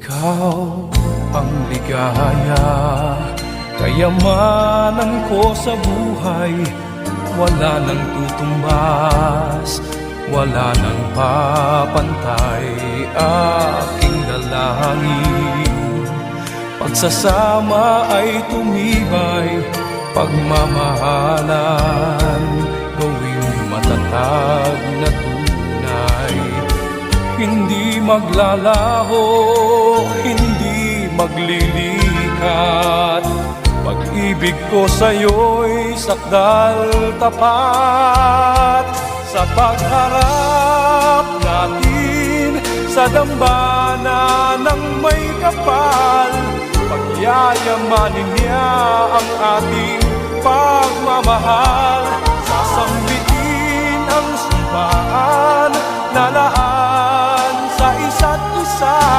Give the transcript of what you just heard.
Ikaw ang ligaya, kayamanan ko sa buhay. Wala nang tutumbas, wala nang papantay. Aking dalangin, pagsasama ay tumibay. Pagmamahalan, gawing matatag na tunay. Hindi maglalaho, hindi maglilikat. Pag-ibig ko sa'yo'y sakdal tapat. Sa pagharap natin sa dambana ng may kapal, pagyayamanin niya ang ating pagmamahal. Sasambitin ang sumpaan na lahat